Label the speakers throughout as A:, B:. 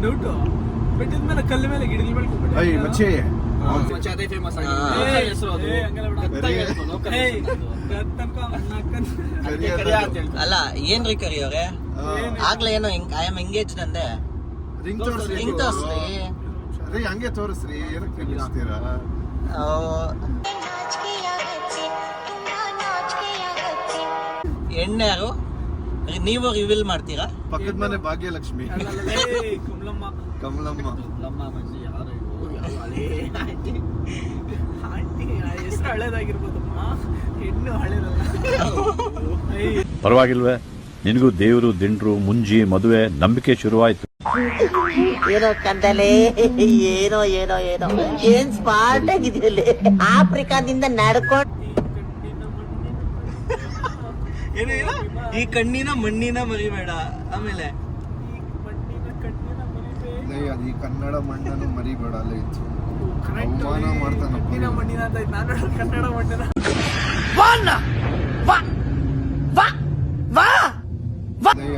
A: Doubt ಬೆಟ್ಟದ ಮೇಲೆ ಕಲ್ಲು ಮೇಲೆ ಗಿಡದ ಮೇಲೆ
B: ಅಯ್ಯ ಮಚ್ಚಿ
C: ಮಚ್ಚ ಅದೇ ಫೇಮಸ್ ಆಗಿದೆ ಹೆಸರು ಅದು
D: ಅಲ್ಲ ಏನ್ರಿ ಕರಿಯೋರೆ ಆಗ್ಲೇ ಏನೋ ಐ ಆಮ್ ಎಂಗೇಜ್ಡ್ ಅಂದೆ
B: ರಿಂಗ್ ತೋರಿಸ್ರಿ ರೀ ಹಂಗೆ ತೋರಿಸ್ರಿ ಏನಕ್ಕೆ ನಿಲ್ಲಿಸ್ತೀರಾ
D: ಎಣ್ಣೆ ಯಾರು ನೀವು ರಿವೀಲ್ ಮಾಡ್ತೀರಾ
B: ಪಕ್ಕದ ಮನೆ ಭಾಗ್ಯಲಕ್ಷ್ಮಿ ಕಮಲಮ್ಮ
A: ಹೆಸರು ಹಳೇದಾಗಿರ್ಬೋದಮ್ಮ ಹೆಣ್ಣು ಹಳೇದಲ್ಲ
E: ಪರವಾಗಿಲ್ವೇ ನಿನಗೂ ದೇವರು ದಿಂಡ್ರು ಮುಂಜಿ ಮದುವೆ ನಂಬಿಕೆ ಶುರುವಾಯ್ತು
F: ಏನೋ ಕಂದಲೆ ಏನೋ ಏನೋ ಏನೋ ಏನ್ ಸ್ಮಾರ್ಟ್ ಆಗಿದೆಯಲ್ಲಿ ಆಫ್ರಿಕಾದಿಂದ ನಡ್ಕೊಂಡು
D: ಈ ಕಣ್ಣಿನ ಮಣ್ಣಿನ ಮರಿಬೇಡ ಆಮೇಲೆ
B: ಅದು ಈ ಕನ್ನಡ ಮಣ್ಣನ್ನು ಮರಿಬೇಡ ಅಲ್ಲೇ ಇತ್ತು ಅವಮಾನ ಮಾಡ್ತಾನಪ್ಪ
A: ಮಣ್ಣಿನ ಅಂತ ನಾನು ಕನ್ನಡ ಮಣ್ಣಿನ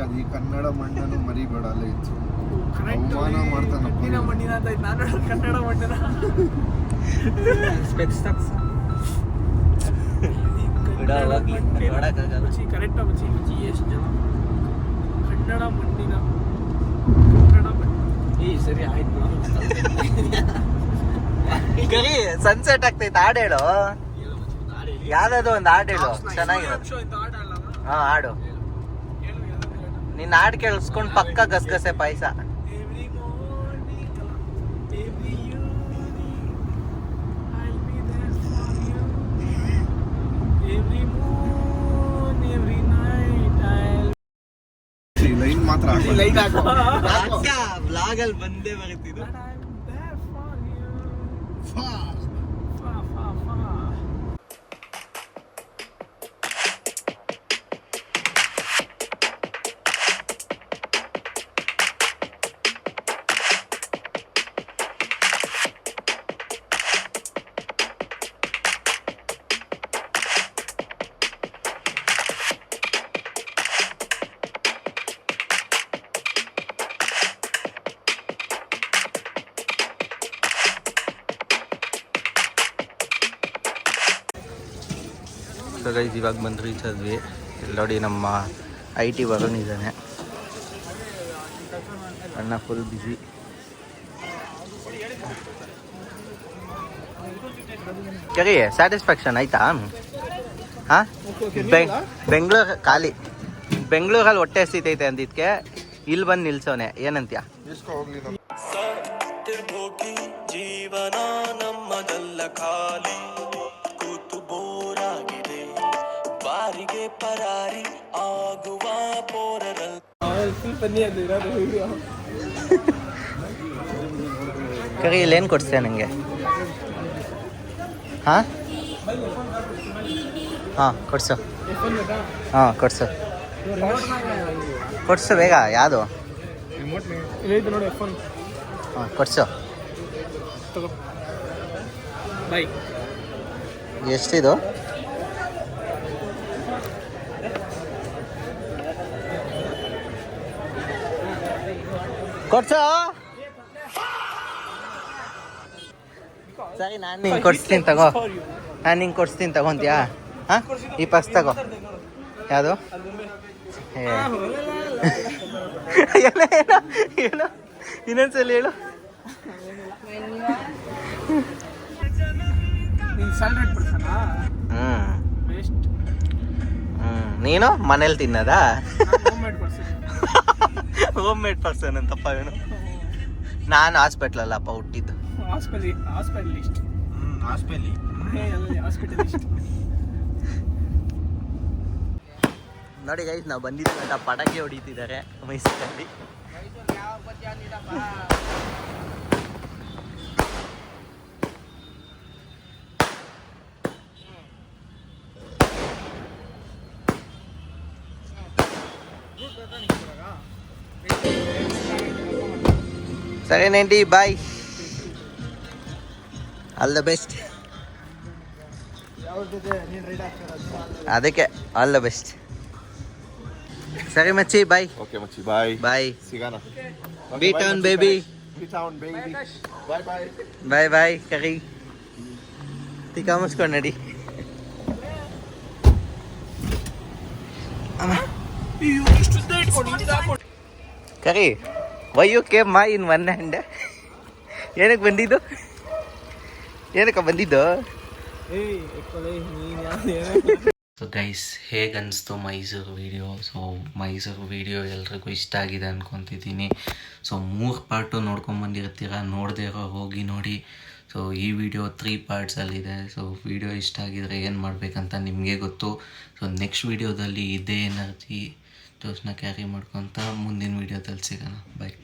B: ಅದು ಈ ಕನ್ನಡ ಮಣ್ಣನ್ನು ಮರಿಬೇಡ ಅಲ್ಲೇ ಇತ್ತು ಅವಮಾನ ಮಾಡ್ತಾನಪ್ಪ
A: ಮಣ್ಣಿನ ಅಂತ ನಾನು ಕನ್ನಡ ಮಣ್ಣಿನ ಕರೆಕ್ಟ್ ಮಚ್ಚಿ ಎಷ್ಟು ಜನ ಕನ್ನಡ ಮಣ್ಣಿನ ಸರಿ ಆಯ್ತು
D: ಕರಿ ಸನ್ಸೆಟ್ ಆಗ್ತೈತೆ ಹಾಡು ಹೇಳು ಯಾವ್ದಾದ್ರು ಒಂದು ಹಾಡು ಹೇಳು ಚೆನ್ನಾಗಿರೋದು ಹಾ ಹಾಡು ನಿನ್ನ ಹಾಡು ಕೇಳಿಸ್ಕೊಂಡು ಪಕ್ಕ ಗಸಗಸೆ ಪಾಯಸ
B: ಲೈನ್ ಮಾತ್ರ
D: ಬ್ಲಾಗ್ ಅಲ್ಲಿ ಬಂದೇ ಬರುತ್ತಿದ್ದು ಸೊ ಗೈಸ್ ಇವಾಗ ಬಂದು ರೀಚ್ ಆದ್ವಿ ಇಲ್ಲಿ ನೋಡಿ ನಮ್ಮ IT ವರುಣ್ ಇದ್ದಾನೆ ಅಣ್ಣ ಫುಲ್ ಬ್ಯುಸಿ ಕರಿ ಸ್ಯಾಟಿಸ್ಫ್ಯಾಕ್ಷನ್ ಆಯ್ತಾ ಹಾಂ ಬೆಂಗಳೂರು ಖಾಲಿ ಬೆಂಗಳೂರಲ್ಲಿ ಹೊಟ್ಟೆ ಹಸಿತೈತೆ ಅಂದಿದ್ಕೆ ಇಲ್ಲಿ ಬಂದು ನಿಲ್ಸೋನೆ ಏನಂತ್ಯ
G: ಜೀವನ ನಮ್ಮದಲ್ಲ ಖಾಲಿ ಕೂತು ಬೋರಾಗಿದೆ ಬಾರಿಗೆ ಪರಾರಿ ಆಗುವ ಪೋರರಲ್ಲಿ
D: ಕರಿ ಇಲ್ಲೇನು ಕೊಡ್ಸ್ತೀಯ ನನಗೆ ಹಾಂ ಹಾಂ ಕೊಡ್ಸು ಹಾಂ ಕೊಡ್ಸು ಕೊಡ್ಸು ಬೇಗ ಯಾವುದು ಹಾಂ ಕೊಡ್ಸು ಎಷ್ಟಿದು ಕೊಡ್ಸು ಸರಿ ನಾನು ನಿಂಗೆ ಕೊಡ್ಸ್ತೀನಿ ತಗೋ ನಾನು ನಿಂಗೆ ಕೊಡ್ಸ್ತೀನಿ ತಗೊಂತೀಯಾ ಹಾಂ ಈ ಪರ್ಸ್ ತಗೋ ಯಾವುದು ಎಲ್ಲ ಏನೋ ಹೇಳು ಇನ್ನೊಂದ್ಸಲ ಹೇಳು ನೀನು ಮನೇಲಿ ತಿನ್ನದಾ ಹೋಮ್ ಮೇಡ್ ಪರ್ಸನ್ ಅಂತಪ್ಪ ಇವನು ನಾನು ಹಾಸ್ಪಿಟ್ಲಲ್ಲಪ್ಪ ಹುಟ್ಟಿದ್ದು ನೋಡಿ ಗೈಸ್ ನಾವು ಬಂದಿದ್ದೀವಿ ಅಂತ ಪಟಾಕಿ ಹೊಡಿತಿದ್ದಾರೆ ಮೈಸೂರಲ್ಲಿ ಸರಿ ನೆಂಟಿ ಬಾಯ್ ಆಲ್ ದ ಬೆಸ್ಟ್ ಅದಕ್ಕೆ ಆಲ್ ದ ಬೆಸ್ಟ್ ಸರಿ ಮಚ್ಚಿ ಬಾಯ್
B: ಓಕೆ ಮಚ್ಚಿ ಬಾಯ್
D: ಬಾಯ್
B: ಸಿಗೋಣ
D: B town baby
B: town baby bye bye
D: bye bye ಕರಿ ಟಿಕಾ ಮುಸ್ಕೊಂಡು ನಡಿ ಕರಿ ವೈ ಯು ಕೇಮ್ ಮಾ ಇನ್ ಒನ್ ಹ್ಯಾಂಡ್ ಏನಕ್ಕೆ ಬಂದಿದ್ದು ಸೊ ಗೈಸ್ ಹೇಗೆ ಅನಿಸ್ತು Mysuru video? So Mysuru video ಎಲ್ರಿಗೂ ಇಷ್ಟ ಆಗಿದೆ ಅಂದ್ಕೊತಿದ್ದೀನಿ. ಸೊ 3 ಪಾರ್ಟು ನೋಡ್ಕೊಂಬಂದಿರ್ತೀರ, ನೋಡದೇ ಇರೋ ಹೋಗಿ ನೋಡಿ. ಸೊ ಈ ವಿಡಿಯೋ 3 ಪಾರ್ಟ್ಸಲ್ಲಿದೆ. ಸೊ ವಿಡಿಯೋ ಇಷ್ಟ ಆಗಿದರೆ ಏನು ಮಾಡಬೇಕಂತ ನಿಮಗೆ ಗೊತ್ತು. ಸೊ ನೆಕ್ಸ್ಟ್ ವೀಡಿಯೋದಲ್ಲಿ ಇದೇ ಎನರ್ಜಿ ಜೋಸ್ನ ಕ್ಯಾರಿ ಮಾಡ್ಕೊತ ಮುಂದಿನ ವೀಡಿಯೋದಲ್ಲಿ ಸಿಗೋಣ. ಬಾಯ್.